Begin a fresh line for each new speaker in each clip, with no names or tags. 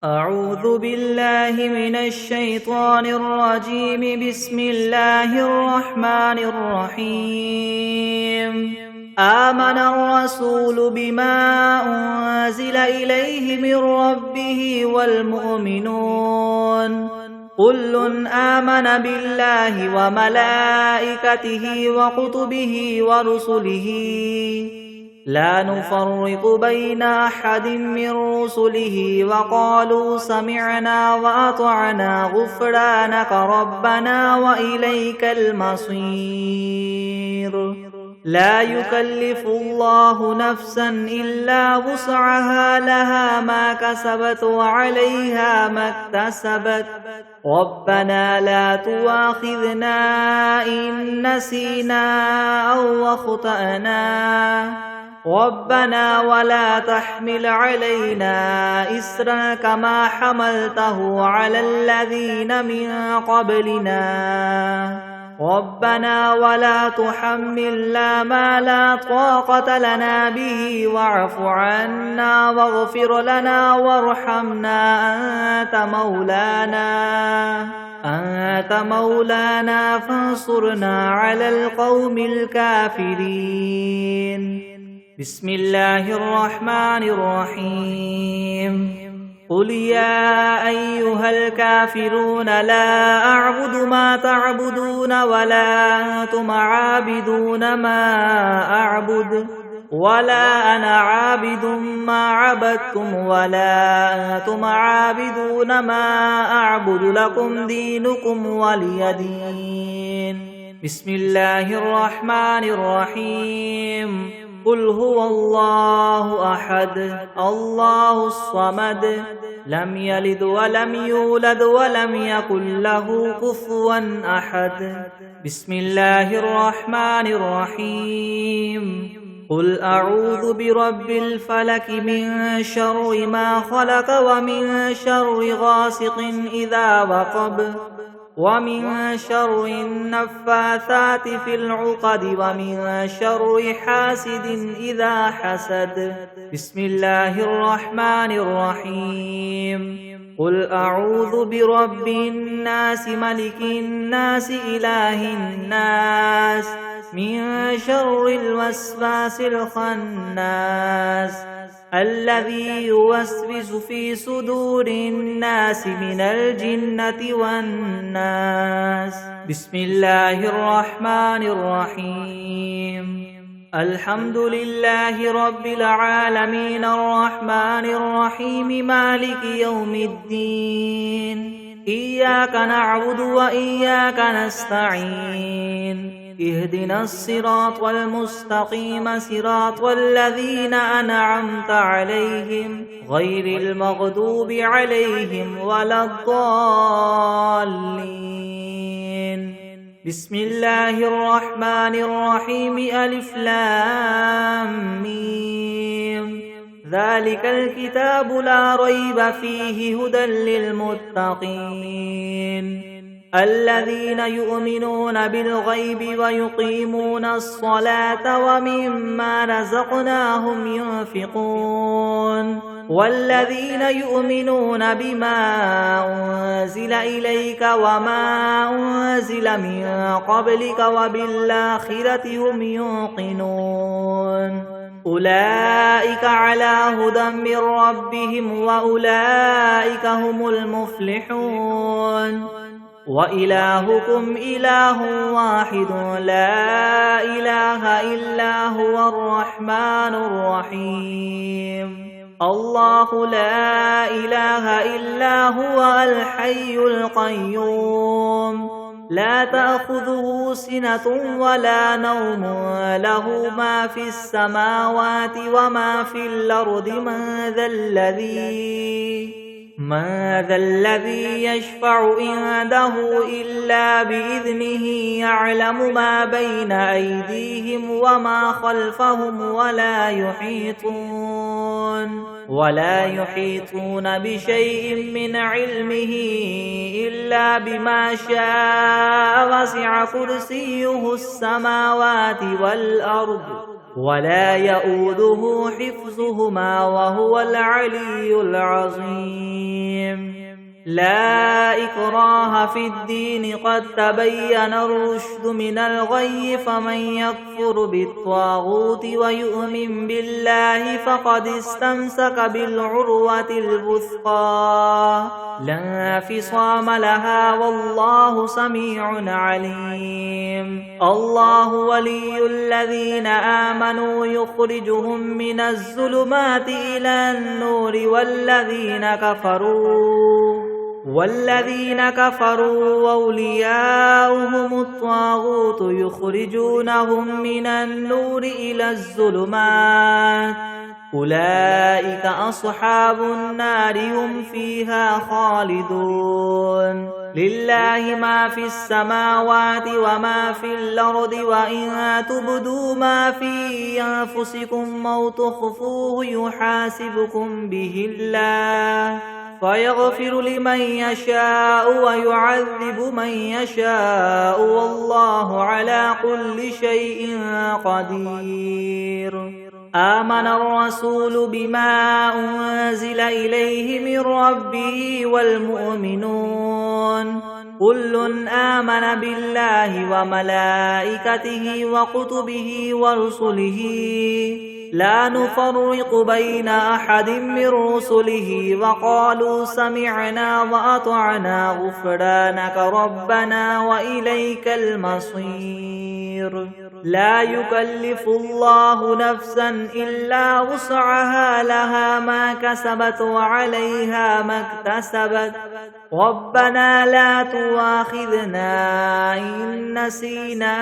أعوذ بالله من الشيطان الرجيم. بسم الله الرحمن الرحيم. آمن الرسول بما أنزل إليه من ربه والمؤمنون كل آمن بالله وملائكته وكتبه ورسله لا نفرق بين أحد من رسله وقالوا سمعنا وأطعنا غفرانك ربنا وإليك المصير. لا يكلف الله نفسا إلا وسعها لها ما كسبت وعليها ما اكتسبت ربنا لا تؤاخذنا إن نسينا أو أخطأنا ربنا ولا تحمل علينا إسرا كما حملته على الذين من قبلنا ربنا ولا تحملنا ما لا طاقة لنا به واعف عنا واغفر لنا وارحمنا أنت مولانا فانصرنا على القوم الكافرين. بسم الله الرحمن الرحيم. قل يا أيها الكافرون لا أعبد ما تعبدون ولا أنتم عابدون ما أعبد ولا أنا عابد ما عبدتم ولا أنتم عابدون ما أعبد لكم دينكم ولي دين. بسم الله الرحمن الرحيم. قل هو الله أحد الله الصمد لم يلد ولم يولد ولم يكن له كفوا أحد. بسم الله الرحمن الرحيم. قل أعوذ برب الفلك من شر ما خلق ومن شر غاسق إذا وقب ومن شر النفاثات في العقد ومن شر حاسد إذا حسد. بسم الله الرحمن الرحيم. قل أعوذ برب الناس ملك الناس إله الناس من شر الوسواس الخناس الذي يوسوس في صدور الناس من الجنة والناس. بسم الله الرحمن الرحيم. الحمد لله رب العالمين الرحمن الرحيم مالك يوم الدين. إياك نعبد وإياك نستعين. اهدنا الصراط المستقيم صراط الذين أنعمت عليهم غير المغضوب عليهم ولا الضالين. بسم الله الرحمن الرحيم. ألف لام ميم. ذلك الكتاب لا ريب فيه هدى للمتقين الذين يؤمنون بالغيب ويقيمون الصلاة ومما رزقناهم ينفقون والذين يؤمنون بما أنزل إليك وما أنزل من قبلك وبالآخرة هم يوقنون أولئك على هدى من ربهم وأولئك هم المفلحون. وإلهكم إله واحد لا إله إلا هو الرحمن الرحيم. الله لا إله إلا هو الحي القيوم لا تأخذه سنة ولا نوم له ما في السماوات وما في الأرض. من ذا الذي يشفع عنده إلا بإذنه يعلم ما بين أيديهم وما خلفهم ولا يحيطون بشيء من علمه إلا بما شاء. وسع كرسيه السماوات والأرض ولا يؤوده حفظهما وهو العلي العظيم. لا إكراه في الدين قد تبين الرشد من الغي فمن يكفر بالطاغوت ويؤمن بالله فقد استمسك بالعروة الوثقى لا انفصام لها والله سميع عليم الله ولي الذين آمنوا يخرجهم من الظلمات إلى النور والذين كفروا أولياؤهم الطاغوت يخرجونهم من النور إلى الظلمات أولئك أصحاب النار هم فيها خالدون لله ما في السماوات وما في الأرض وإن تبدوا ما في أنفسكم أو تخفوه يحاسبكم به الله فيغفر لمن يشاء ويعذب من يشاء والله على كل شيء قدير آمن الرسول بما أنزل إليه من ربه والمؤمنون كل آمن بالله وملائكته وكتبه ورسله لا نفرق بين أحد من رسله وقالوا سمعنا وأطعنا غفرانك ربنا وإليك المصير لا يكلف الله نفسا إلا وسعها لها ما كسبت وعليها ما اكتسبت ربنا لا تؤاخذنا إن نسينا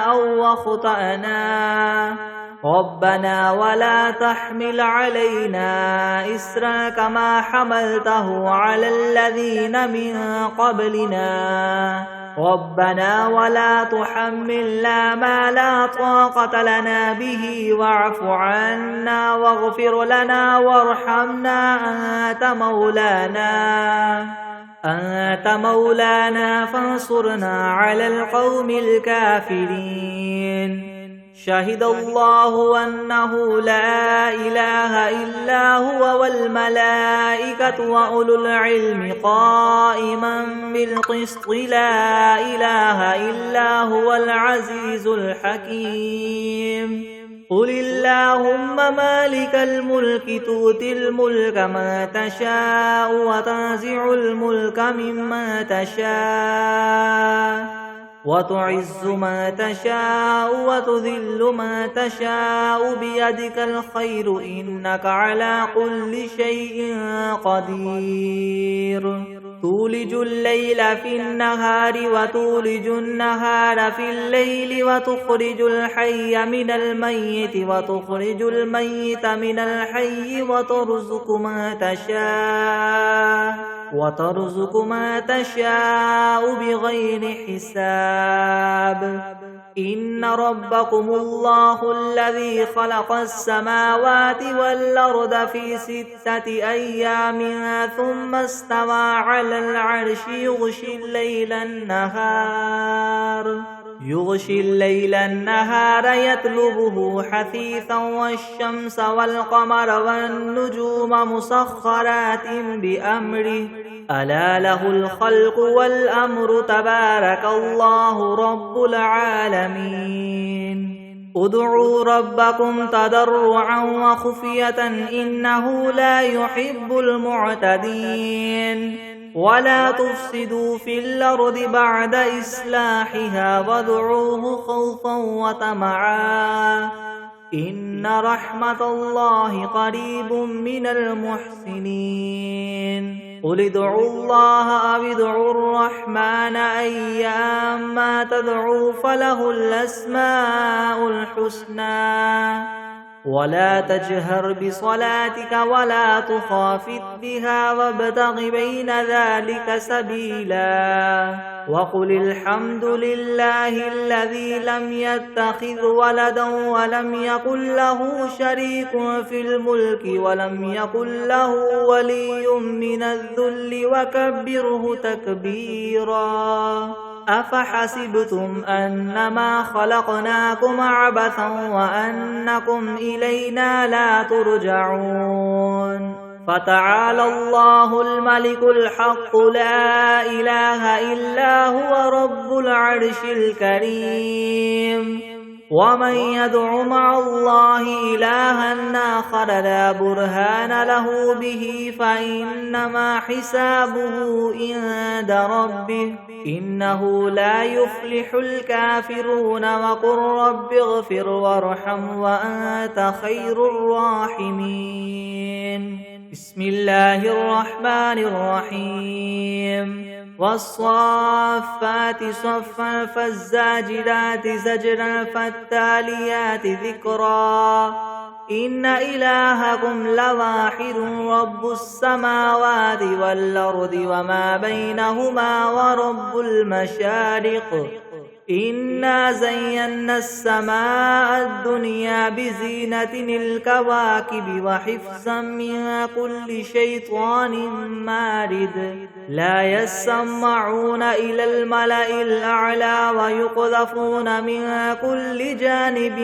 أو أخطأنا ربنا ولا تحمل علينا إسرا كما حملته على الذين من قبلنا ربنا ولا تحملنا ما لا طاقة لنا به واعف عنا واغفر لنا وارحمنا أنت مولانا فانصرنا على القوم الكافرين شهد الله أنه لا إله إلا هو والملائكة وأولو العلم قائما بالقسط لا إله إلا هو العزيز الحكيم قل اللهم مالك الملك تؤتي الملك ما تشاء وتنزع الملك ممن تشاء وتعز ما تشاء وتذل ما تشاء بيدك الخير إنك على كل شيء قدير تولج الليل في النهار وتولج النهار في الليل وتخرج الحي من الميت وتخرج الميت من الحي وترزق ما تشاء بغير حساب إن ربكم الله الذي خلق السماوات والأرض في 6 أيام ثم استوى على العرش يغشي الليل النهار يطلبه حثيثا والشمس والقمر والنجوم مسخرات بأمره ألا له الخلق والأمر تبارك الله رب العالمين ادعوا ربكم تضرعا وخفية إنه لا يحب المعتدين ولا تفسدوا في الأرض بعد إصلاحها وادعوه خوفا وطمعا إن رحمة الله قريب من المحسنين قل ادعوا الله أو ادعوا الرحمن أيما تدعوا فله الأسماء الحسنى ولا تجهر بصلاتك ولا تخافت بها وابتغ بين ذلك سبيلا وقل الحمد لله الذي لم يتخذ ولدا ولم يكن له شريك في الملك ولم يكن له ولي من الذل وكبره تكبيرا أفحسبتم أنما خلقناكم عبثا وأنكم إلينا لا ترجعون فتعالى الله الملك الحق لا إله إلا هو رب العرش الكريم ومن يدع مع الله إلها آخر لا برهان له به فإنما حسابه عند ربه إنه لا يفلح الكافرون وقل رب اغفر وارحم وأنت خير الراحمين بسم الله الرحمن الرحيم والصافات صفا فالزاجرات زجرا فالتاليات ذكرا إن إلهكم لواحد رب السماوات والأرض وما بينهما ورب المشارق إنا زينا السماء الدنيا بزينة الكواكب وحفظا من كل شيطان مارد لا يسمعون إلى الملأ الأعلى ويقذفون من كل جانب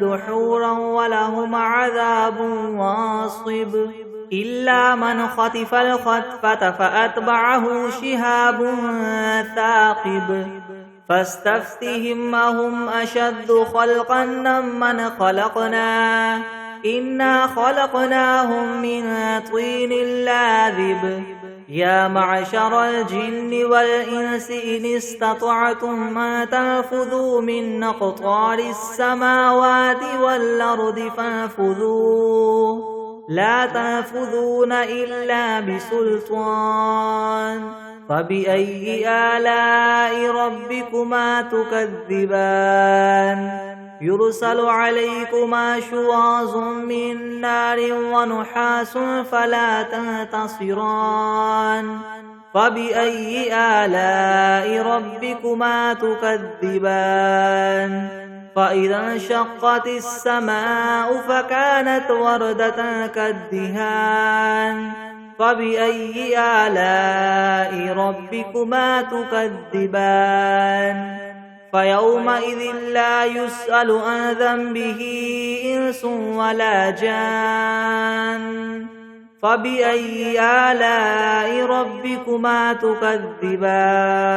دحورا ولهم عذاب واصب إلا من خطف الخطفة فأتبعه شهاب ثاقب فاستفتهم أهم أشد خلقا ممن خلقنا إنا خلقناهم من طين لاذب يا معشر الجن والإنس إن استطعتم أن تنفذوا من أقطار السماوات والأرض فانفذوا لا تنفذون إلا بسلطان فبأي آلاء ربكما تكذبان يرسل عليكما شواظ من نار ونحاس فلا تنتصران فبأي آلاء ربكما تكذبان فإذا انشقت السماء فكانت وردة كالدهان فبأي آلاء ربكما تكذبان فيومئذ لا يسأل عن ذنبه إنس ولا جان فبأي آلاء ربكما تكذبان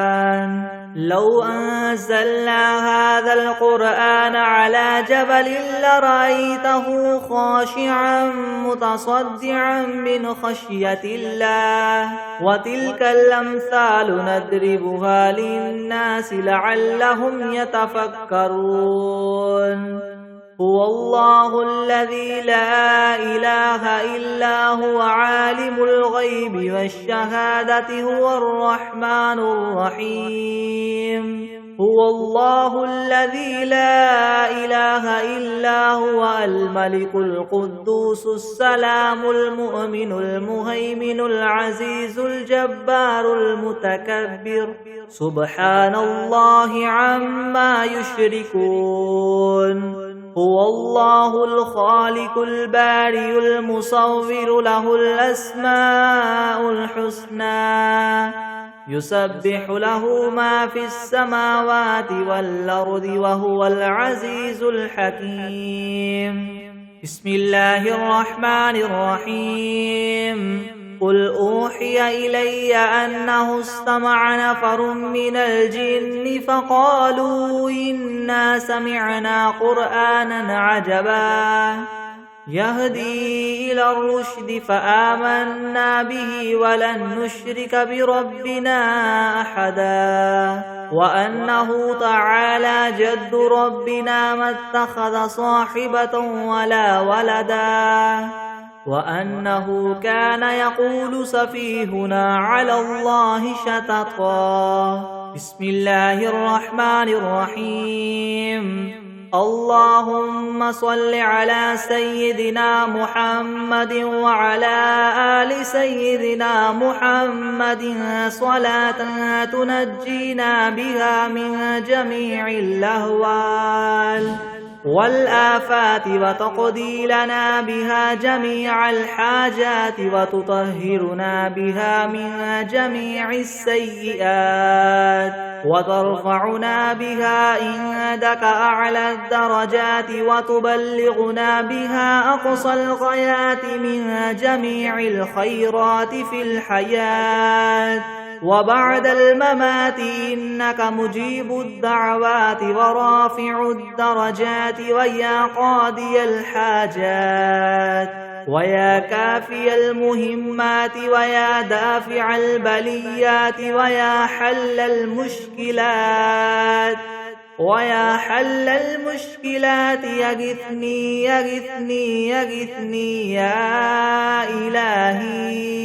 لو أنزلنا هذا القرآن على جبل لرأيته خاشعا متصدعا من خشية الله وتلك الأمثال نضربها للناس لعلهم يتفكرون هو الله الذي لا إله إلا هو عالم الغيب والشهادة هو الرحمن الرحيم هو الله الذي لا إله إلا هو الملك القدوس السلام المؤمن المهيمن العزيز الجبار المتكبر سبحان الله عما يشركون هو الله الخالق البارئ المصور له الأسماء الحسنى يسبح له ما في السماوات والأرض وهو العزيز الحكيم بسم الله الرحمن الرحيم قل أوحي إلي أنه استمع نفر من الجن فقالوا إنا سمعنا قرآنا عجبا يهدي إلى الرشد فآمنا به ولن نشرك بربنا أحدا وأنه تعالى جد ربنا ما اتخذ صاحبة ولا ولدا وأنه كان يقول سفيهنا على الله شططا بسم الله الرحمن الرحيم اللهم صل على سيدنا محمد وعلى آل سيدنا محمد صلاة تنجينا بها من جميع الأهوال والآفات وتقضي لنا بها جميع الحاجات وتطهرنا بها من جميع السيئات وترفعنا بها عندك أعلى الدرجات وتبلغنا بها أقصى الغايات من جميع الخيرات في الحياة وبعد الممات إنك مجيب الدعوات ورافع الدرجات ويا قاضي الحاجات ويا كافي المهمات ويا دافع البليات ويا حل المشكلات يغثني يغثني يغثني يا إلهي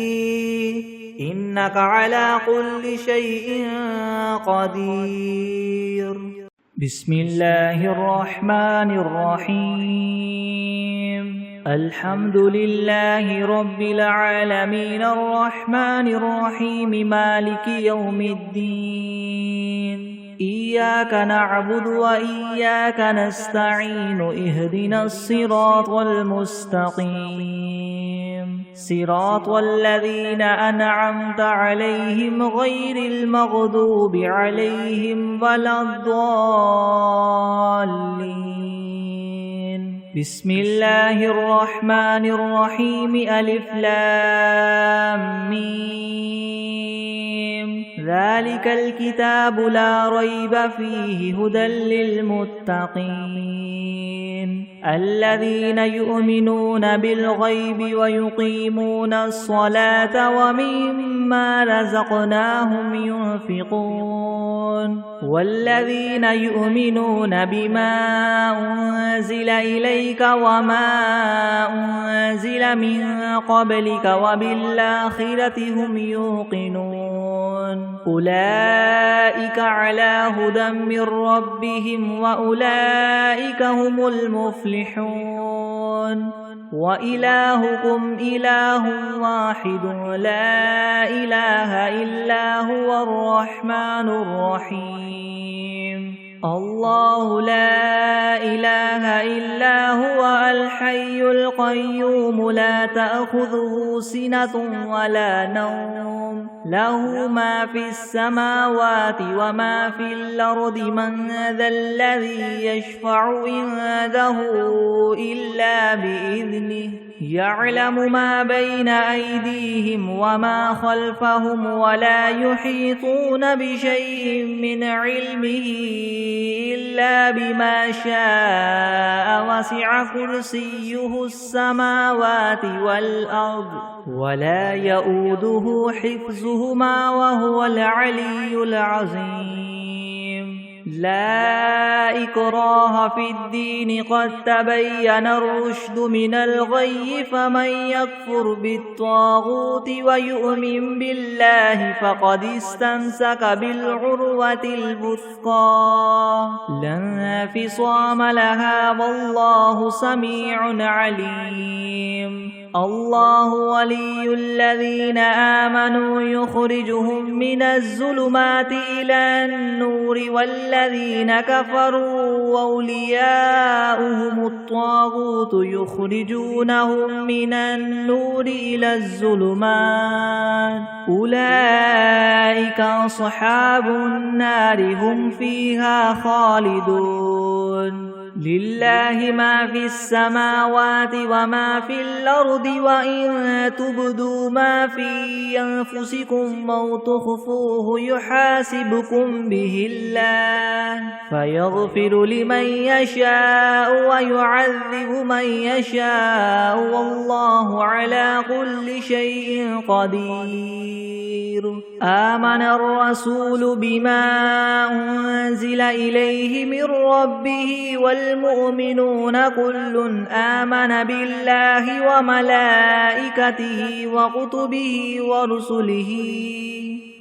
إنك على كل شيء قدير. بسم الله الرحمن الرحيم. الحمد لله رب العالمين الرحمن الرحيم مالك يوم الدين. إياك نعبد وإياك نستعين اهدنا الصراط المستقيم صراط الذين أنعمت عليهم غير المغضوب عليهم ولا الضالين. بسم الله الرحمن الرحيم ألف لام ميم ذلك الكتاب لا ريب فيه هدى للمتقين الذين يؤمنون بالغيب ويقيمون الصلاة ومما رزقناهم ينفقون والذين يؤمنون بما أنزل إليك وما أنزل من قبلك وبالآخرة هم يوقنون أولئك على هدى من ربهم وأولئك هم المفلحون. وإلهكم إله واحد لا إله إلا هو الرحمن الرحيم. الله لا إله إلا هو الحي القيوم لا تأخذه سنة ولا نوم له ما في السماوات وما في الأرض من ذا الذي يشفع عنده إلا بإذنه يعلم ما بين أيديهم وما خلفهم ولا يحيطون بشيء من علمه إلا بما شاء وسع كرسيه السماوات والأرض ولا يؤوده حفظهما وهو العلي العظيم. لا إكراه في الدين قد تبين الرشد من الغي فمن يكفر بالطاغوت ويؤمن بالله فقد استمسك بالعروة الوثقى لا انفصام لها والله سميع عليم. الله ولي الذين آمنوا يخرجهم من الظلمات إلى النور والذين كفروا أولياؤهم الطاغوت يخرجونهم من النور إلى الظلمات أولئك أصحاب النار هم فيها خالدون. لله ما في السماوات وما في الأرض وإن تبدوا ما في أنفسكم أو تخفوه يحاسبكم به الله فيغفر لمن يشاء ويعذب من يشاء والله على كل شيء قدير. آمن الرسول بما أنزل إليه من ربه والمؤمنون كل آمن بالله وملائكته وكتبه ورسله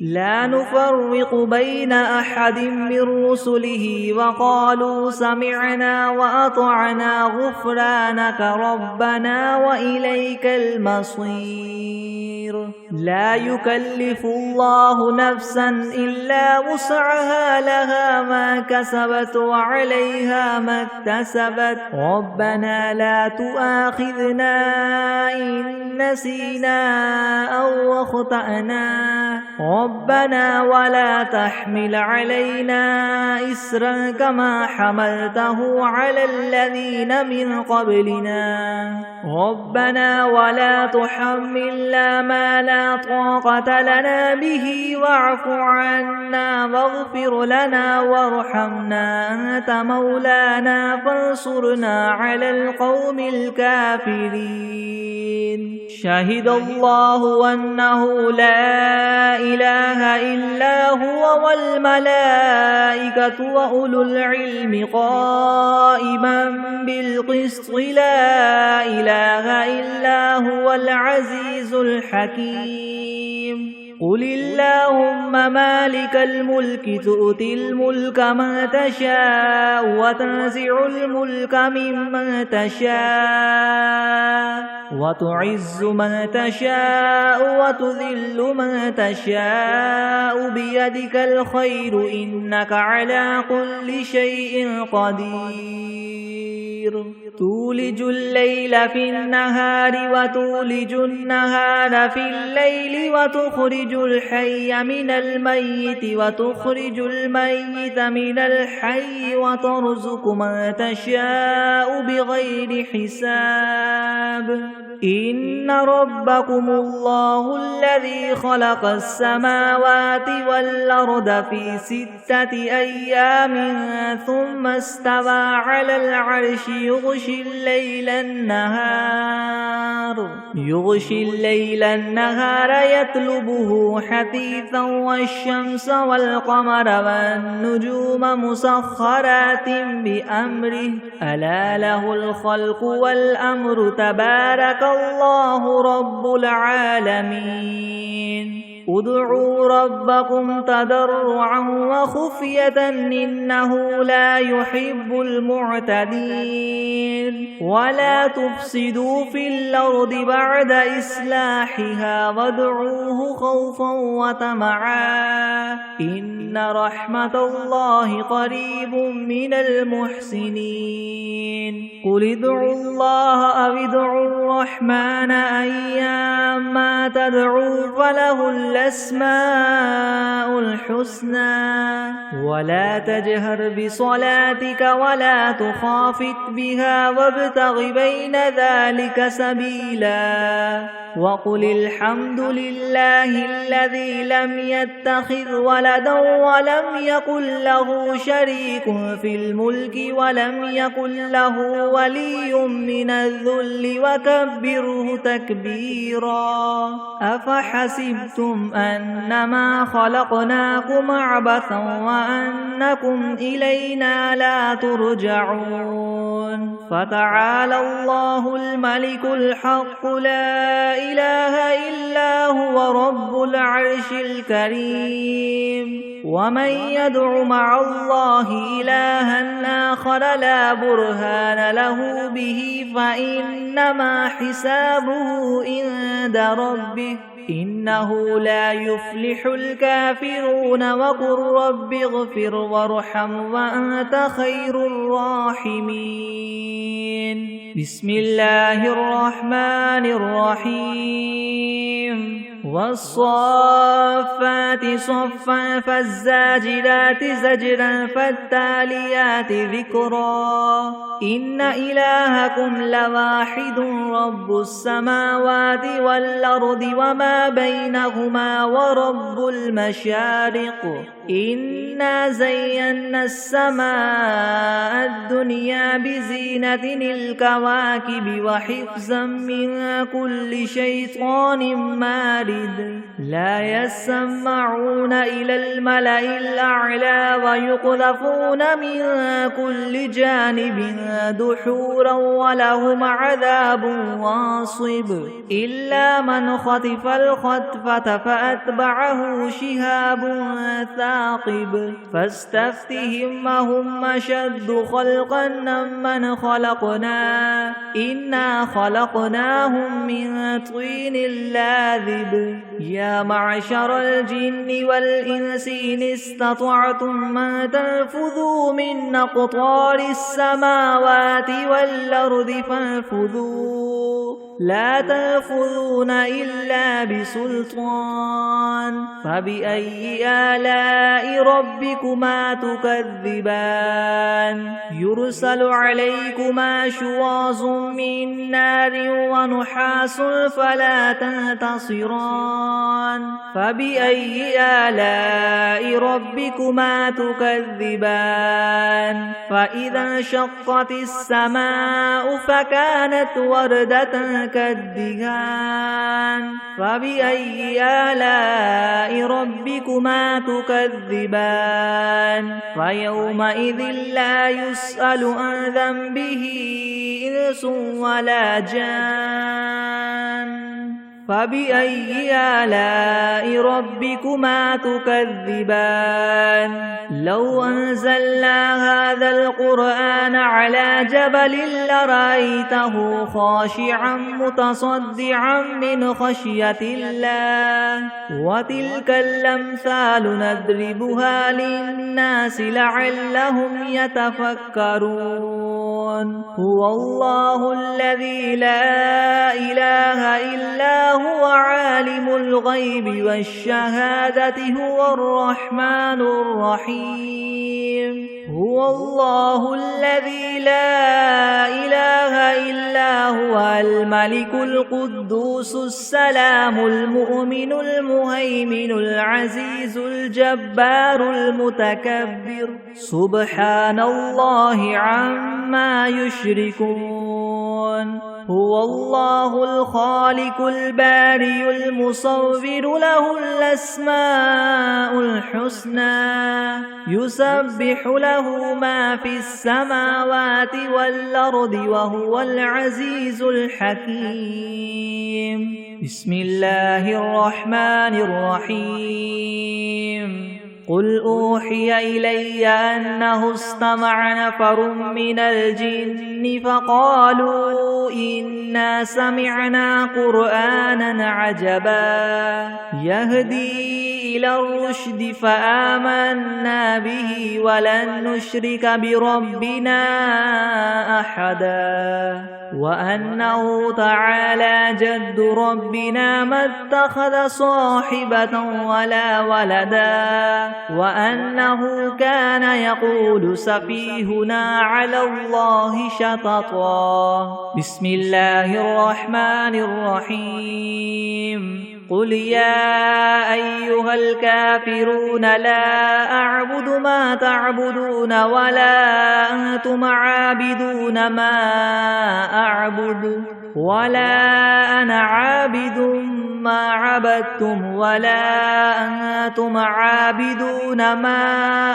لا نفرق بين أحد من رسله وقالوا سمعنا وأطعنا غفرانك ربنا وإليك المصير لا يكلف الله نفسا إلا وسعها لها ما كسبت وعليها ما اكتسبت ربنا لا تؤاخذنا إن نسينا أو أخطأنا ربنا ولا تحمل علينا إسرا كما حملته على الذين من قبلنا ربنا ولا تحملنا ما لا طاقة لنا به واعف عنا واغفر لنا وارحمنا أنت مولانا فانصرنا على القوم الكافرين شهد الله أنه لا إله إلا هو والملائكة وأولو العلم قائما بالقسط لا إله إلا هو العزيز الحكيم قل اللهم مالك الملك تؤتي الملك من تشاء وتنزع الملك ممن تشاء وتعز من تشاء وتذل من تشاء بيدك الخير إنك على كل شيء قدير تولج الليل في النهار وتولج النهار في الليل وتخرج الحي من الميت وتخرج الميت من الحي وترزق من تشاء بغير حساب إن ربكم الله الذي خلق السماوات والأرض في 6 أيام ثم استوى على العرش يغشي الليل النهار يطلبه حثيثا والشمس والقمر والنجوم مسخرات بأمره ألا له الخلق والأمر تبارك الله رب العالمين ادعوا ربكم تضرعا وخفية إنه لا يحب المعتدين ولا تفسدوا في الأرض بعد إصلاحها وادعوه خوفا وطمعا إن رحمة الله قريب من المحسنين قل ادعوا الله أو ادعوا الرحمن أيما تدعوا فله الأسماء الحسنى ولا تجهر بصلاتك ولا تخافت بها وابتغ بين ذلك سبيلا وقل الحمد لله الذي لم يتخذ ولدا ولم يكن له شريك في الملك ولم يكن له ولي من الذل وكبره تكبيرا أفحسبتم أنما خلقناكم عبثا وأنكم إلينا لا ترجعون فتعالى الله الملك الحق لا إله إلا هو رب العرش الكريم ومن يدع مع الله إلها آخر لا برهان له به فإنما حسابه عند ربه إنه لا يفلح الكافرون وقل رب اغفر وارحم وأنت خير الراحمين بسم الله الرحمن الرحيم والصافات صفا فالزاجرات زجرا فالتاليات ذكرا إن إلهكم لواحد رب السماوات والأرض وما بينهما ورب المشارق إنا زينا السماء الدنيا بزينة الكواكب وحفظا من كل شيطان مارد شاهد لا يسمعون إلى الملأ الأعلى ويقذفون من كل جانب دحورا ولهم عذاب واصب إلا من خطف الخطفة فأتبعه شهاب ثاقب فاستفتهم أهم أشد خلقا أم من خلقنا إنا خلقناهم من طين لاذب يا معشر الجن والإنس إن استطعتم أن تنفذوا من أقطار السماوات والأرض فانفذوا لا تنفذون إلا بسلطان فبأي آلاء ربكما تكذبان يرسل عليكما شواظ من نار ونحاس فلا تنتصران فبأي آلاء ربكما تكذبان فإذا انشقت السماء فكانت وردة كالدهان فبأي آلاء ربكما تكذبان فيومئذ لا يسأل عن ذنبه إنس ولا جان فبأي آلاء ربكما تكذبان لو أنزلنا هذا القرآن على جبل لرأيته خاشعا متصدعا من خشية الله وتلك الأمثال نضربها للناس لعلهم يتفكرون هو الله الذي لا إله إلا هو عالم الغيب والشهادة هو الرحمن الرحيم هو الله الذي لا إله إلا هو الملك القدوس السلام المؤمن المهيمن العزيز الجبار المتكبر سبحان الله عما يشركون هو الله الخالق البارئ المصور له الأسماء الحسنى يسبح له ما في السماوات والأرض وهو العزيز الحكيم بسم الله الرحمن الرحيم قل أوحي إلي أنه استمع نفر من الجن فقالوا إنا سمعنا قرآنا عجبا يهدي إلى الرشد فآمنا به ولن نشرك بربنا أحدا وأنه تعالى جد ربنا ما اتخذ صاحبة ولا ولدا وأنه كان يقول سفيهنا على الله شططا بسم الله الرحمن الرحيم قل يا أيها الكافرون لا أعبد ما تعبدون ولا أنتم عابدون ما أعبد ولا أنا عابد ما عبدتم ولا أنتم عابدون ما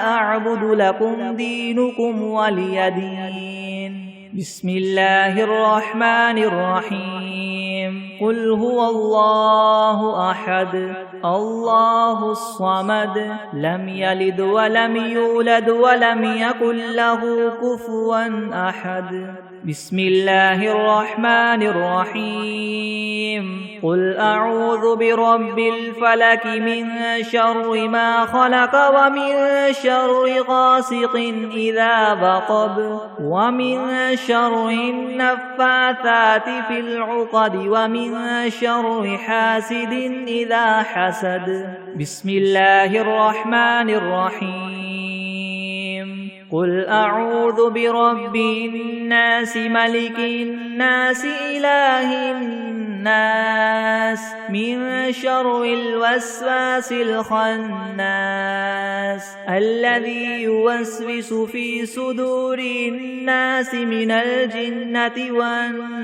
أعبد لكم دينكم ولي دين بسم الله الرحمن الرحيم قل هو الله أحد الله الصمد لم يلد ولم يولد ولم يكن له كفوا أحد بسم الله الرحمن الرحيم قل أعوذ برب الفلك من شر ما خلق ومن شر غاسق إذا وقب ومن شر النفاثات في العقد ومن شر حاسد إذا حسد بسم الله الرحمن الرحيم قل أعوذ برب الناس ملك الناس إله الناس من شر الوسواس الخناس الذي يوسوس في صدور الناس من الجنة والناس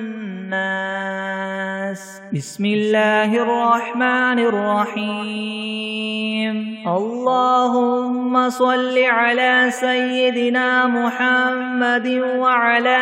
الناس. بسم الله الرحمن الرحيم. اللهم صل على سيدنا محمد وعلى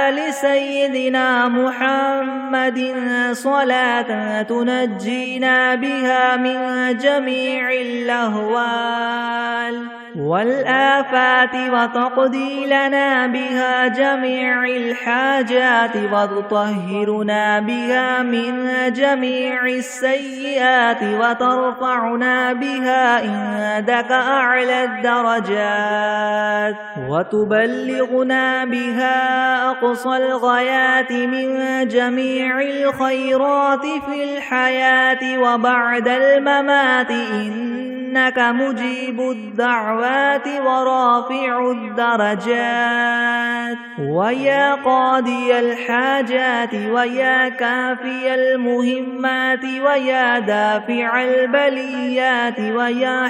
آل سيدنا محمد صلاة تنجينا بها من جميع الأهوال والآفات وتقضي لنا بها جميع الحاجات وتطهرنا بها من جميع السيئات وترفعنا بها عندك أعلى الدرجات وتبلغنا بها أقصى الغايات من جميع الخيرات في الحياة وبعد الممات إنك مجيب الدعوات ورافع الدرجات ويا قاضي الحاجات ويا كافي المهمات ويا دافع البليات ويا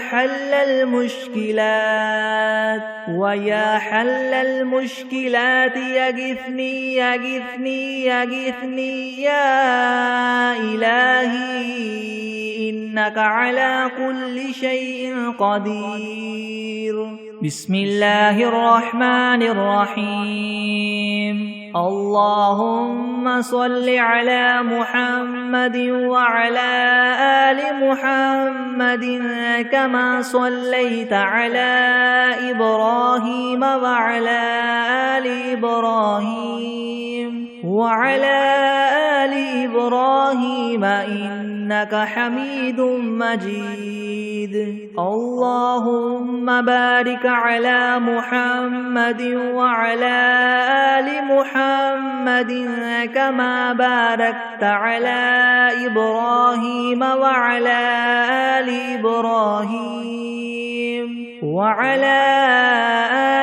حل المشكلات يغثني يا إلهي إنك على كل شيء قدير. بسم الله الرحمن الرحيم. اللهم صل على محمد وعلى آل محمد كما صليت على إبراهيم وعلى آل وعلى آل إبراهيم إنك حميد مجيد. اللهم بارك على محمد وعلى آل محمد كما باركت على إبراهيم وعلى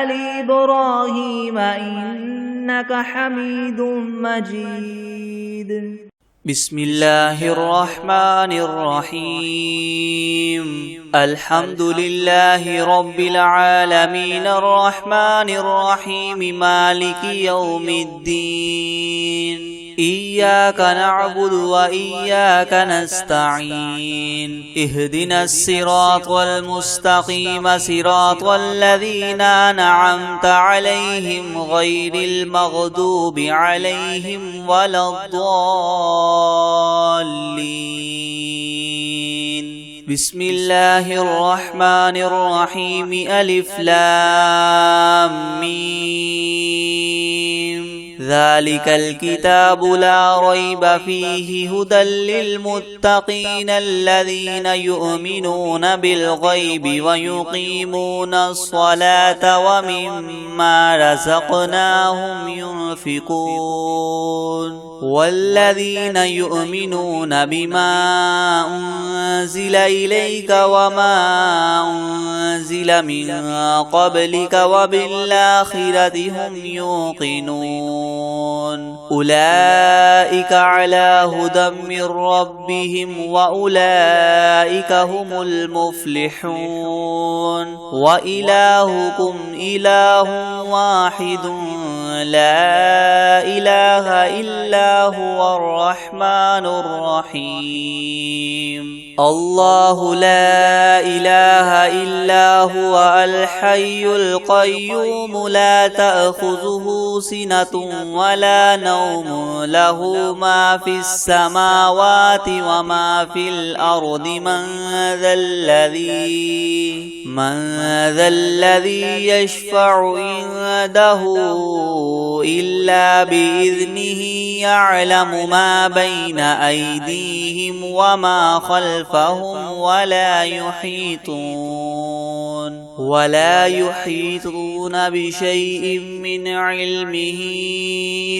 آل إبراهيم إنك حميد مجيد.
بسم الله الرحمن الرحيم. الحمد لله رب العالمين الرحمن الرحيم مالك يوم الدين. إياك نعبد وإياك نستعين. اهدنا الصراط المستقيم صراط الذين أنعمت عليهم غير المغضوب عليهم ولا الضالين. بسم الله الرحمن الرحيم. ألف لام ميم. ذلك الكتاب لا ريب فيه هدى للمتقين الذين يؤمنون بالغيب ويقيمون الصلاة ومما رزقناهم ينفقون. والذين يؤمنون بما أنزل إليك وما أنزل من قبلك وبالآخرة هم يوقنون. أولئك على هدى من ربهم وأولئك هم المفلحون. وإلهكم إله واحد لا إله إلا هو الرحمن الرحيم. الله لا إله إلا هو الحي القيوم لا تأخذه سنة ولا نوم له ما في السماوات وما في الأرض. من ذا الذي يشفع عنده إلا بإذنه. يعلم ما بين أيديهم وما خلفهم ولا يحيطون بشيء من علمه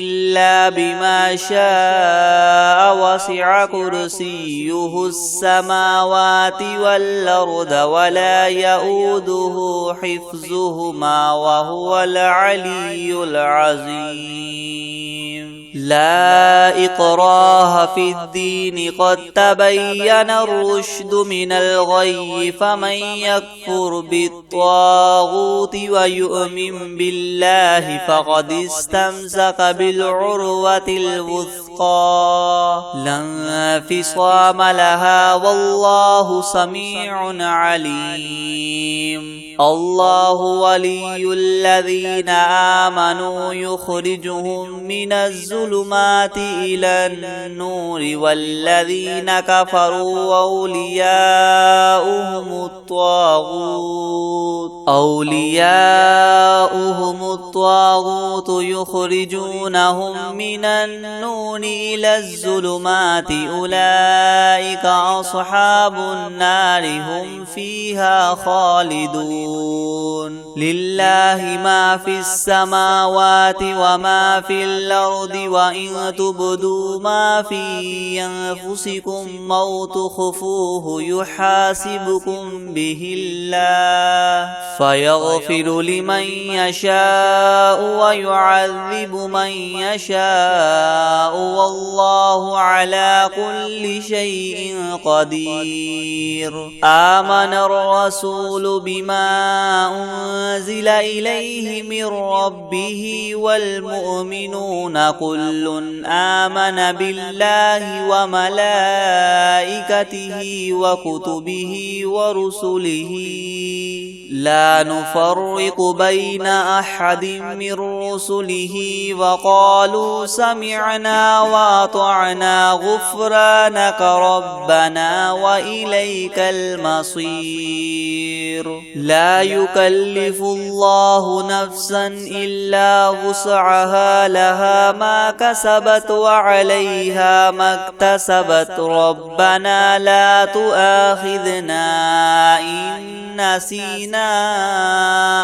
إلا بما شاء. وسع كرسيه السماوات والأرض ولا يؤوده حفظهما وهو العلي العظيم. لا إكراه في الدين قد تبين الرشد من الغي فمن يكفر بالطاغوت ويؤمن بالله فقد استمسك بالعروة الوثقى لا انفصام لها والله سميع عليم الله ولي الذين آمنوا يخرجهم من الظلمات إلى النور والذين كفروا أولياؤهم الطاغوت يخرجونهم من النور إلى الظلمات أولئك أصحاب النار هم فيها خالدون لله ما في السماوات وما في الأرض وإن تبدوا ما في أنفسكم أو تخفوه يحاسبكم به الله فيغفر لمن يشاء ويعذب من يشاء والله على كل شيء قدير آمن الرسول بما أنزل إليه من ربه والمؤمنون كل آمن بالله وملائكته وكتبه ورسله لا نفرق بين أحد من رسله وقالوا سمعنا وأطعنا غفرانك ربنا وإليك المصير لا يكلف الله نفسا إلا وسعها لها ما كسبت وعليها ما اكتسبت ربنا لا تؤاخذنا إن نسينا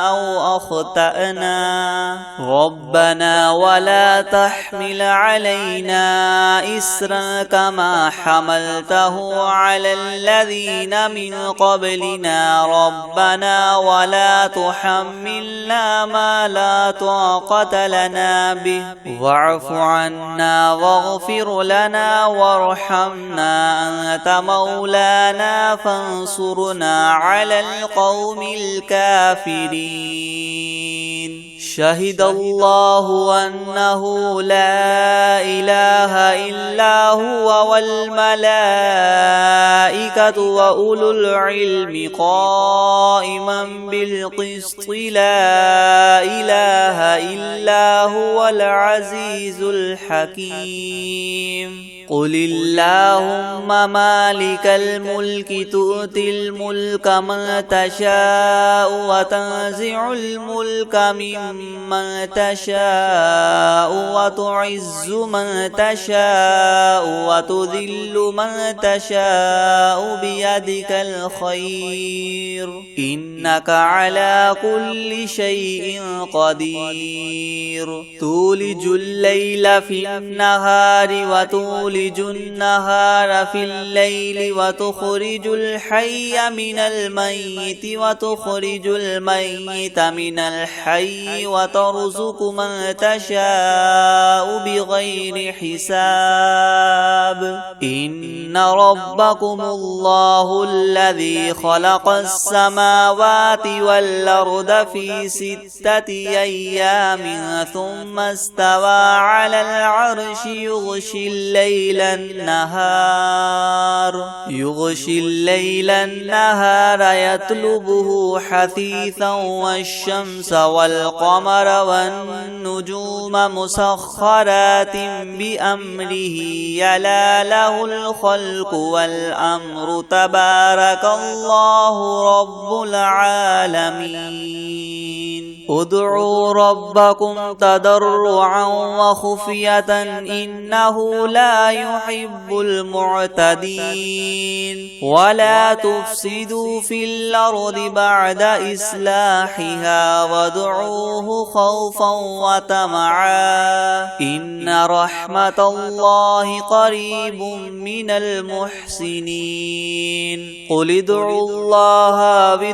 أو أخطأنا ربنا ولا تحمل علينا إسرا كما حملته على الذين من قبلنا ربنا ولا تحملنا ما لا طاقة لنا به واعف عنا واغفر لنا وارحمنا أنت مولانا فانصرنا على القوم الكافرين شهد الله أنه لا إله إلا هو والملائكة وأولو العلم قائما بالقسط لا إله إلا هو العزيز الحكيم قل اللهم مالك الملك تؤتي الملك من تشاء وتنزع الملك ممن تشاء وتعز من تشاء وتذل من تشاء بيدك الخير إنك على كل شيء قدير تولج الليل في النهار وتولج النهار في الليل وتخرج الحي من الميت وتخرج الميت من الحي وترزق من تشاء بغير حساب إن ربكم الله الذي خلق السماوات والأرض في 6 أيام ثم استوى على العرش يغشي الليل النهار يطلبه حثيثا والشمس والقمر والنجوم مسخرات بأمره يلا له الخلق والأمر تبارك الله رب العالمين ادعوا ربكم تضرعا وخفية إنه لا يحب المعتدين ولا تفسدوا في الأرض بعد إصلاحها وادعوه خوفا وطمعا إن رحمة الله قريب من المحسنين قل ادعوا الله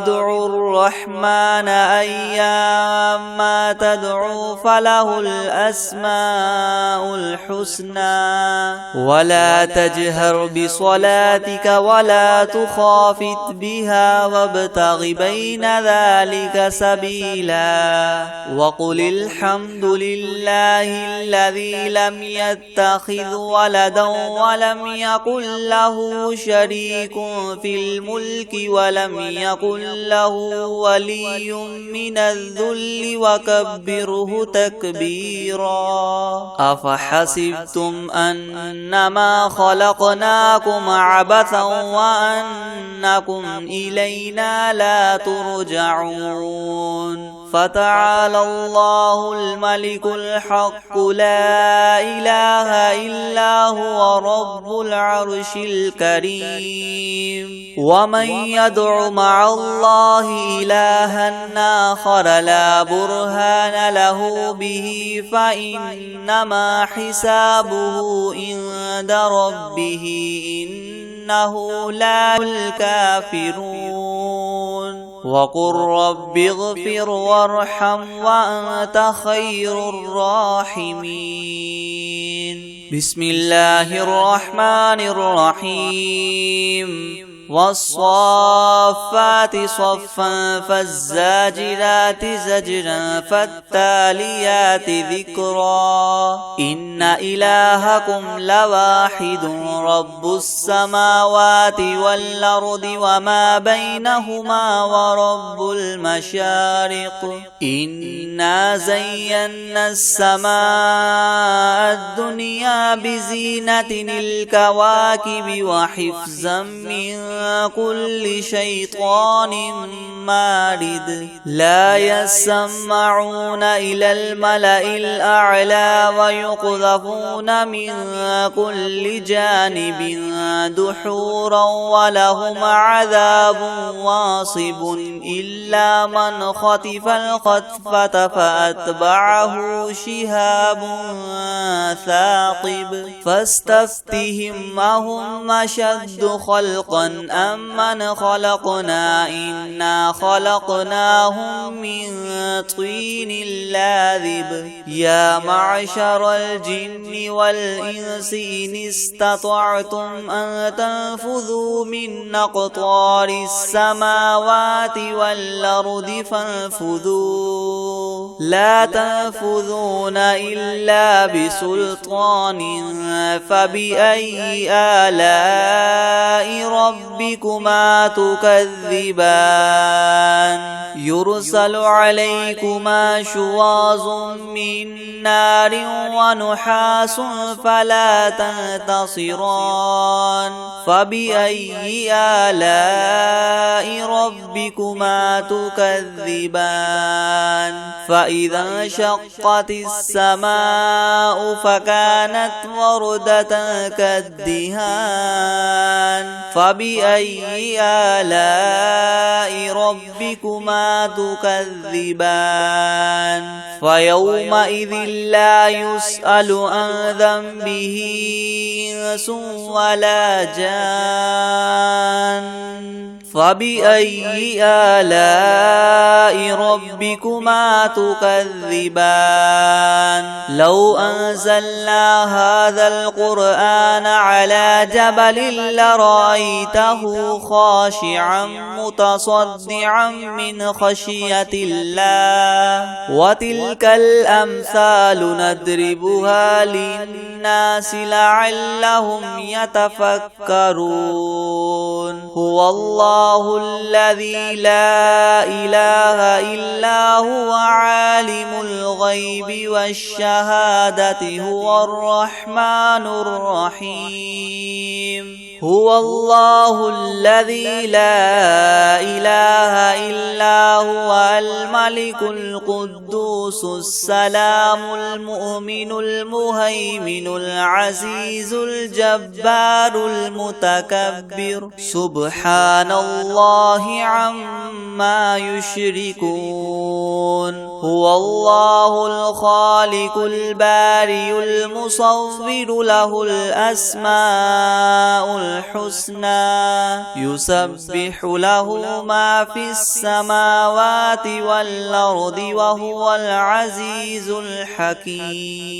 وادعوا الرحمن أيما تدعوا فله الأسماء الحسنى ولا تجهر بصلاتك ولا تخافت بها وابتغ بين ذلك سبيلا وقل الحمد لله الذي لم يتخذ ولدا ولم يكن له شريك في الملك ولم يكن له ولي من الذل وكبره تكبيرا أفحسبتم أنما خلقناكم عبثا وأنكم إلينا لا ترجعون فتعالى الله الملك الحق لا إله إلا هو رب العرش الكريم ومن يدع مع الله إلها آخر لا برهان له به فإنما حسابه عند ربه إنه لا الكافرون وقل رب اغفر وارحم وأنت خير الراحمين بسم الله الرحمن الرحيم والصافات صفا فالزاجرات زجرا فالتاليات ذكرا إن إلهكم لواحد رب السماوات والأرض وما بينهما ورب المشارق إنا زينا السماء الدنيا بزينة الكواكب وحفظا من كل شيطان مارد لا يسمعون إلى الملأ الأعلى ويقذفون من كل جانب دحورا ولهم عذاب واصب إلا من خطف الخطفة فأتبعه شهاب ثاقب فاستفتهم أهم أشد خلقا أم من خلقنا إنا خلقناهم من طين لاذب يا معشر الجن والإنس إن استطعتم أن تنفذوا من أقطار السماوات والأرض فانفذوا لا تنفذون إلا بسلطان فبأي آلاء ربكما تكذبان يرسل عليكما شواظ من نار ونحاس فلا تنتصران فبأي آلاء ربكما تكذبان فإذا انشقت السماء فكانت وردة كالدهان فبأي آلاء ربكما تكذبان فيومئذ لا يسأل عن ذنبه إنس ولا جان فبأي آلاء ربكما تكذبان لو أنزلنا هذا القرآن على جبل لرأيته خاشعا متصدعا من خشية الله وتلك الأمثال نضربها للناس لعلهم يتفكرون هو الله الذي لا إله إلا هو عالم الغيب والشهادة هو الرحمن الرحيم هو الله الذي لا إله إلا هو الملك الملك القدوس السلام المؤمن المهيمن العزيز الجبار المتكبر سبحان الله عما يشركون هو الله الخالق البارئ المصور له الأسماء الحسنى يسبح له ما في السماوات والأرض وهو العزيز الحكيم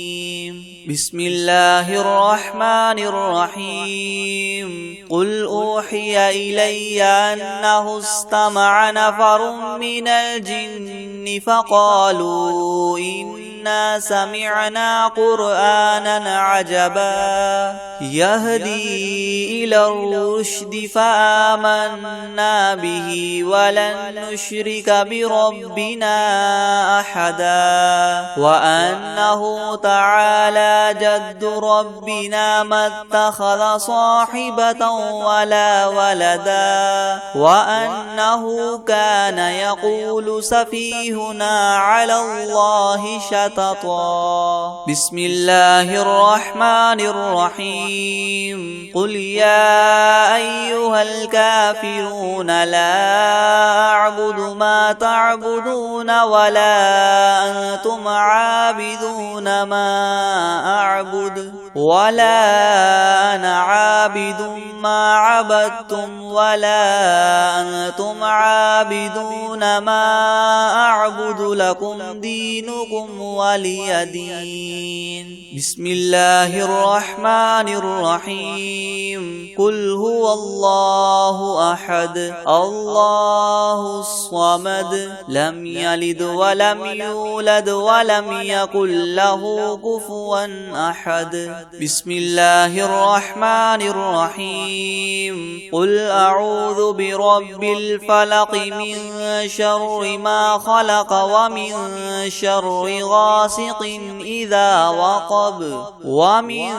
بسم الله الرحمن الرحيم قل أوحي إلي أنه استمع نفر من الجن فقالوا إنا سمعنا قرآنا عجبا يهدي إلى الرشد فآمنا به ولن نشرك بربنا أحدا وأنه تعالى جد ربنا ما اتخذ صاحبة ولا ولدا وأنه كان يقول سفيهنا على الله شططا بسم الله الرحمن الرحيم قل يا أيها الكافرون لا أعبد ما تعبدون ولا أنتم عابدون ما أعبد ولا أنا عابد ما عبدتم ولا أنتم عابدون ما أعبد لكم دينكم ولي دين بسم الله الرحمن الرحيم قل هو الله أحد الله الصمد لم يلد ولم يولد ولم يكن له كفوا أحد بسم الله الرحمن الرحيم قل أعوذ برب الفلق من شر ما خلق ومن شر غاسق إذا وقب ومن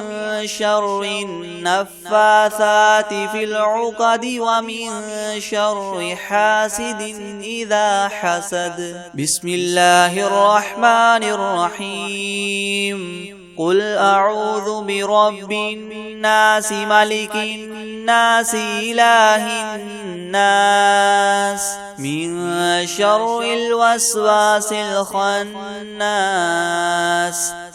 شر النفاثات في العقد ومن شر حاسد إذا حسد بسم الله الرحمن الرحيم قل أعوذ برب الناس ملك الناس إله الناس من شر الوسواس الخناس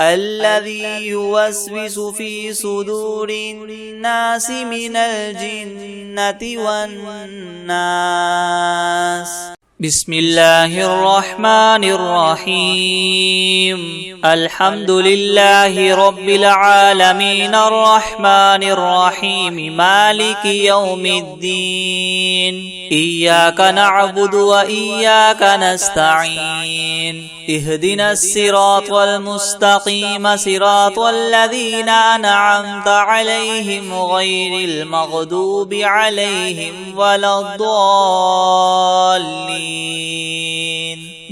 الذي يوسوس في صدور الناس من الجنة والناس بسم الله الرحمن الرحيم الحمد لله رب العالمين الرحمن الرحيم مالك يوم الدين إياك نعبد وإياك نستعين اهدنا الصراط المستقيم صراط الذين أنعمت عليهم غير المغضوب عليهم ولا الضالين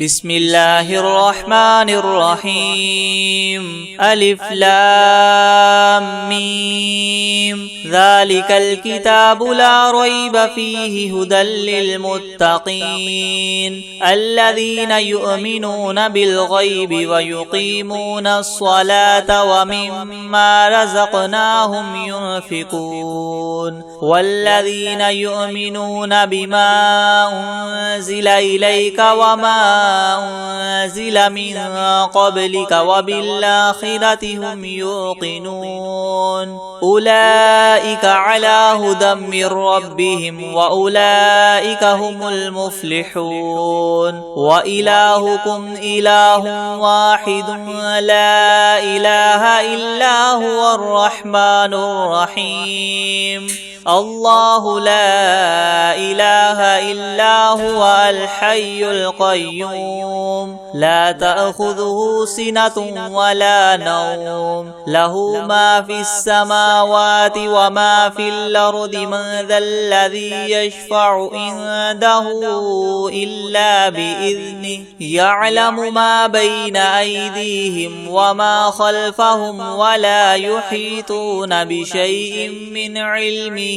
بسم الله الرحمن الرحيم ألف لام ميم ذلك الكتاب لا ريب فيه هدى للمتقين الذين يؤمنون بالغيب ويقيمون الصلاة ومما رزقناهم ينفقون والذين يؤمنون بما أنزل إليك وما أنزل من قبلك وبالآخرة هم يوقنون أولئك على هدى من ربهم وأولئك هم المفلحون وإلهكم إله واحد لا إله إلا هو الرحمن الرحيم الله لا إله إلا هو الحي القيوم لا تأخذه سنة ولا نوم له ما في السماوات وما في الأرض من ذا الذي يشفع عنده إلا بإذنه يعلم ما بين أيديهم وما خلفهم ولا يحيطون بشيء من علمه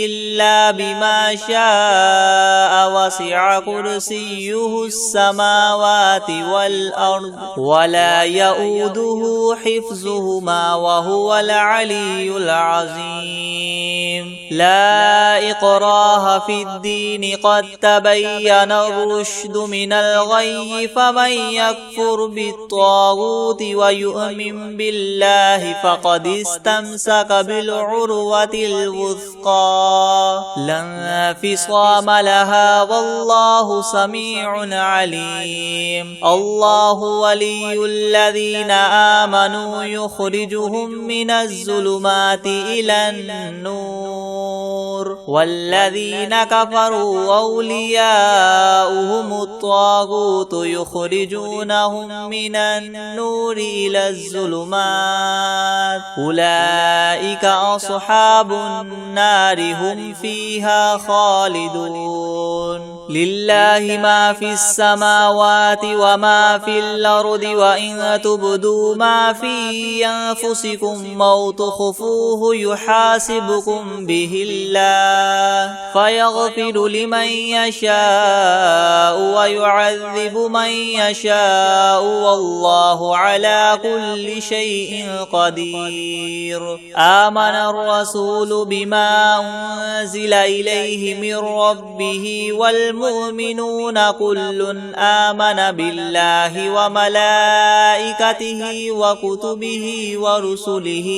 إلا بما شاء وسع كرسيه السماوات والأرض ولا يؤوده حفظهما وهو العلي العظيم. لا إكراه في الدين قد تبين الرشد من الغي فمن يكفر بالطاغوت ويؤمن بالله فقد استمسك بالعروة الوثقى لا انفصام لها والله سميع عليم. الله ولي الذين آمنوا يخرجهم من الظلمات إلى النور والذين كفروا أولياؤهم الطاغوت يخرجونهم من النور إلى الظلمات أولئك أصحاب النار هم فيها خالدون. لله ما في السماوات وما في الأرض وإن تبدوا ما في أنفسكم أو تخفوه يحاسبكم به الله فيغفر لمن يشاء ويعذب من يشاء والله على كل شيء قدير. آمن الرسول بما أنزل إليه من ربه والمؤمنون كل آمن بالله وملائكته وكتبه ورسله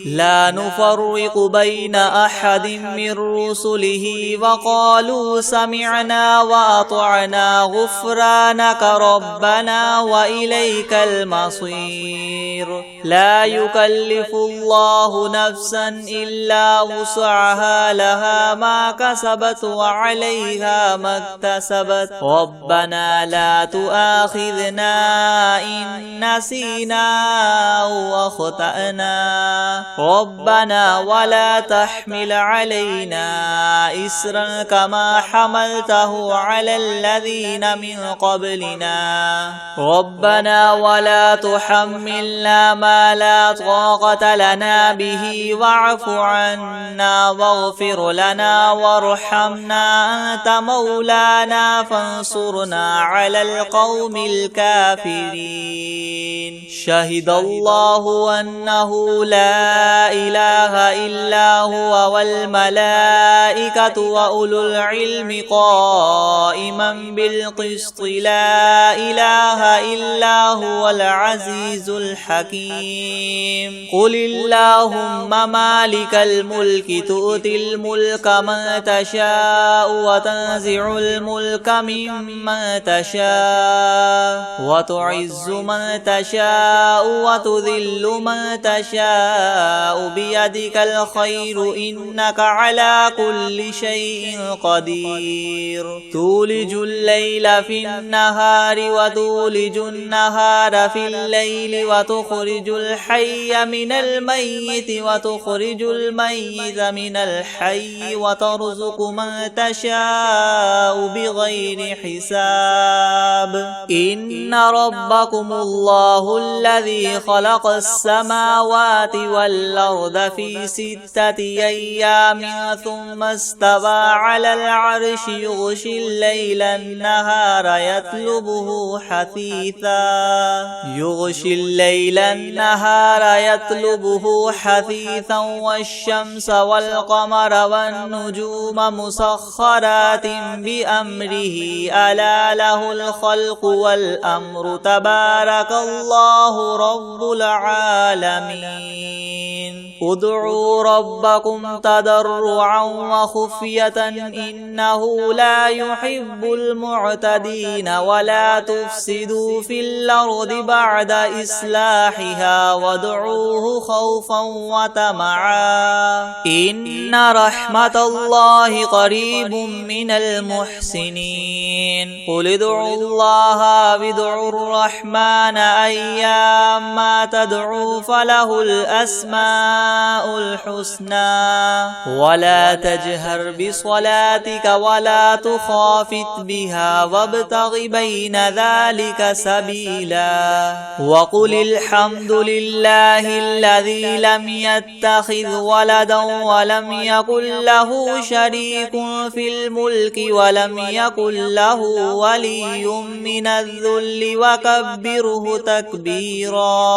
لا نفرق بين أحد من رسله وقالوا سمعنا وأطعنا غفرانك ربنا وإليك المصير. لا يكلف الله نفسا إلا وسعها لها ما كسبت وعليها ما اكتسبت ربنا لا تؤاخذنا إن نسينا أو أخطأنا ربنا ولا تحمل علينا إسرا كما حملته على الذين من قبلنا ربنا ولا تحملنا ما لا طاقة لنا به واعف عنا واغفر لنا وارحمنا أنت مولانا فانصرنا على القوم الكافرين. شهد الله أنه لا إله إلا هو والملائكة وأولو العلم قائما بالقسط لا إله إلا هو العزيز الحكيم. قل اللهم مالك الملك تؤتي الملك من تشاء وتنزع الملك ممن تشاء وتعز من تشاء وتذل من تشاء بيدك الخير إنك على كل شيء قدير. تولج الليل في النهار وتولج النهار في الليل وتخرج الحي من الميت وتخرج الميت من الحي وترزق من تشاء بغير حساب. إن ربكم الله الذي خلق السماوات والأرض في 6 أيام ثم استوى على العرش يغشي الليل النهار يطلبه حثيثا والشمس والقمر والنجوم مسخرات بأمره ألا له الخلق والأمر تبارك الله رب العالمين. ادعوا ربكم تضرعا وخفية إنه لا يحب المعتدين ولا تفسدوا في الأرض بعد إصلاحها وادعوه خوفا وطمعا إن رحمة الله قريب من المحسنين. قل ادعوا الله وادعوا الرحمن أيما تدعوا فله الأسماء الحسنى ولا تجهر بصلاتك ولا تخافت بها وابتغ بين ذلك سبيلا. وقل الحمد لله الذي لم يتخذ ولدا ولم يكن له شريك في الملك ولم يكن له ولي من الذل وكبره تكبيرا.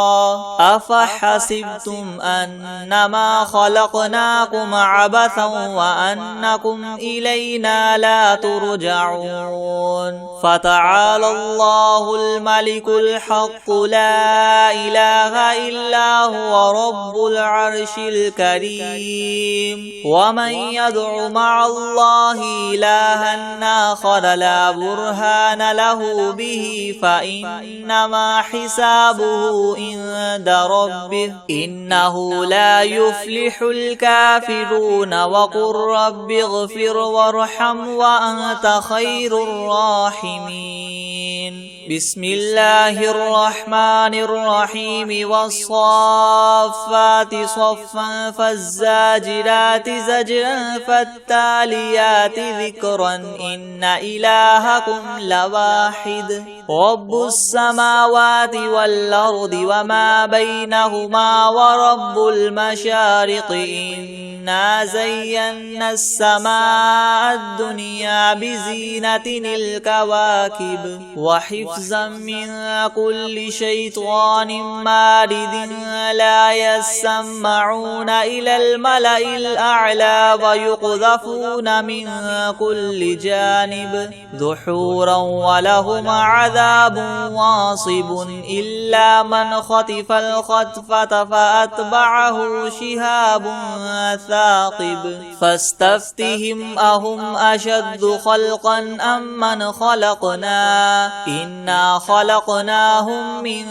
أفحسبتم أنما خلقناكم عبثا وأنكم إلينا لا ترجعون. فتعالى الله الملك الحق لا إله إلا هو رب العرش الكريم. ومن يدع مع الله إلها آخر لا برهان له به فإنما حسابه عند ربه إنه لا يفلح الكافرون. وقل رب اغفر وارحم وأنت خير الراحمين. بسم الله الرحمن الرحيم. والصافات صفا فالزاجرات زجرا فالتاليات ذكرا إن إلهكم لواحد رب السماوات والأرض وما بينهما ورب المشارق. إنا زينا السماء الدنيا بزينة الكواكب وحفظا من كل شيطان مارد. لا يسمعون إلى الملأ الأعلى ويقذفون من كل جانب دحورا ولهم عذاب واصب إلا من خطف الخطفة فأتبعه شهاب ثاقب. فاستفتهم أهم أشد خلقا أم من خلقنا إنا خلقناهم من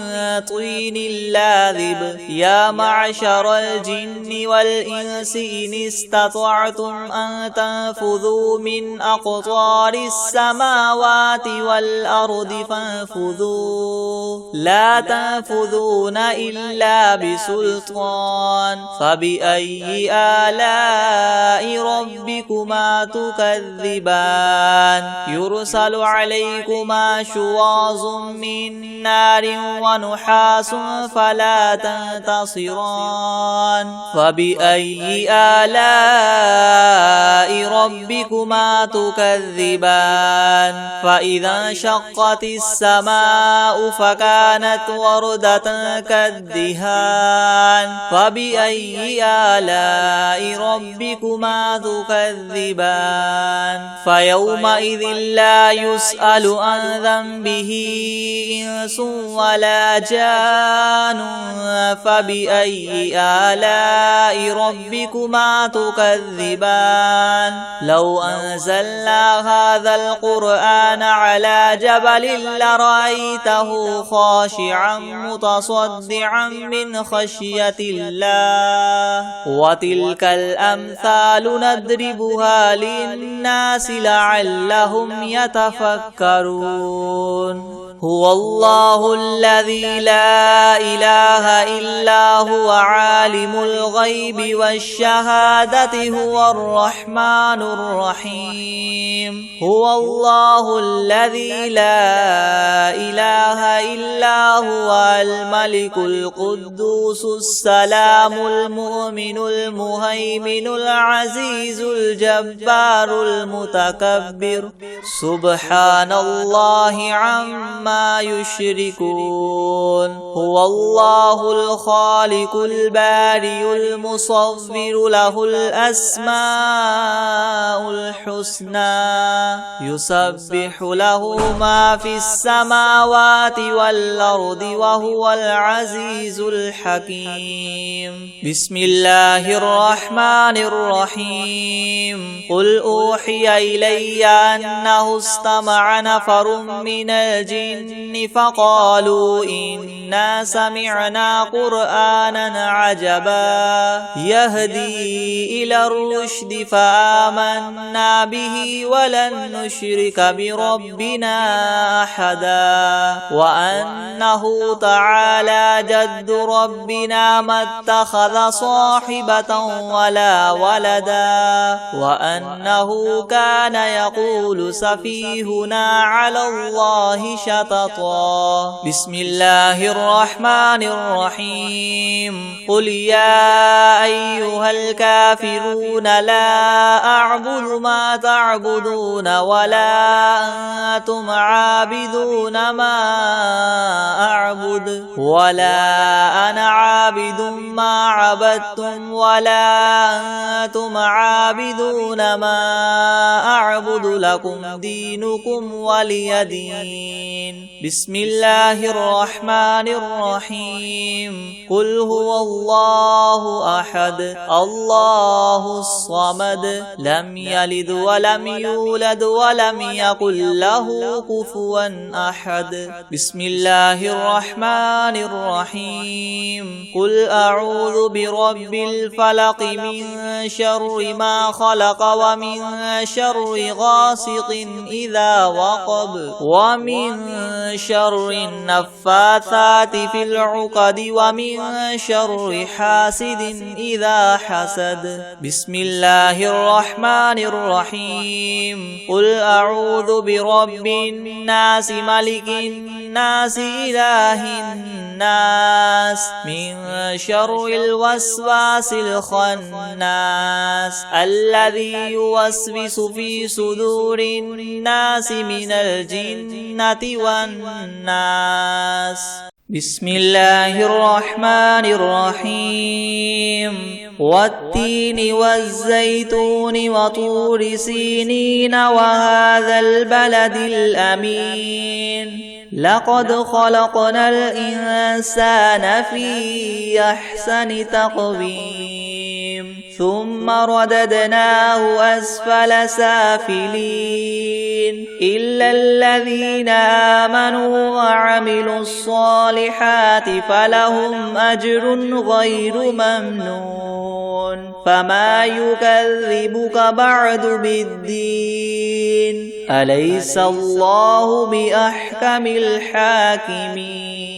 طين لاذب. يا معشر الجن والإنس إن استطعتم أن تنفذوا من أقطار السماوات والأرض فانفذوا لا تنفذون إلا بسلطان. فبأي آلاء ربكما تكذبان. يرسل عليكما شواظ من نار ونحاس فلا تنتصران. فبأي آلاء ربكما تكذبان. فإذا انشقت السماء فكانت وردة كالدهان. فبأي آلاء ربكما تكذبان. فيومئذ لا يسأل عن ذنبه إنس ولا جان. فبأي آلاء ربكما تكذبان. لو أنزلنا هذا القرآن على جبل لرأيته خاشعا متصدعا من خشية الله. وتلك الأمثال نضربها للناس لعلهم يتفكرون. هو الله الذي لا إله إلا هو عالم الغيب والشهادة هو الرحمن الرحيم. هو الله الذي لا إله إلا هو الملك القدوس السلام المؤمن المهيمن العزيز الجبار المتكبر. سبحان الله عما يشركون. هو الله الخالق البارئ المصور له الأسماء الحسنى. يسبح له ما في السماوات والأرض وهو العزيز الحكيم. بسم الله الرحمن الرحيم. قل أوحي إلي أنه استمع نفر من الجن فقالوا إنا سمعنا قرآنا عجبا يهدي إلى الرشد فآمنا به ولن نشرك بربنا أحدا. وأنه تعالى جد ربنا ما اتخذ صاحبة ولا ولدا. وأنه كان يقول سفيهنا على الله شططا. شططا بسم الله الرحمن الرحيم قل يا أيها الكافرون لا أعبد ما تعبدون ولا أنتم عابدون ما أعبد ولا أنا عابد ما عبدتم ولا أنتم عابدون ما أعبد لكم دينكم ولي دين بسم الله الرحمن الرحيم قل هو الله أحد الله الصمد لم يلد ولم يولد ولم يكن له كفوا أحد بسم الله الرحمن الرحيم قل أعوذ برب الفلق من شر ما خلق ومن شر غاسق إذا وقب ومن شر النفاثات في العقد ومن شر حاسد إذا حسد بسم الله الرحمن الرحيم قل أعوذ برب الناس ملك الناس إله الناس من شر الوسواس الخناس الذي يوسوس في صدور الناس من الجنة والناس بسم الله الرحمن الرحيم والتين والزيتون وطور سينين وهذا البلد الأمين لقد خلقنا الإنسان في أحسن تقويم ثم رددناه أسفل سافلين إلا الذين آمنوا وعملوا الصالحات فلهم أجر غير ممنون فما يكذبك بعد بالدين أليس الله بأحكم الحاكمين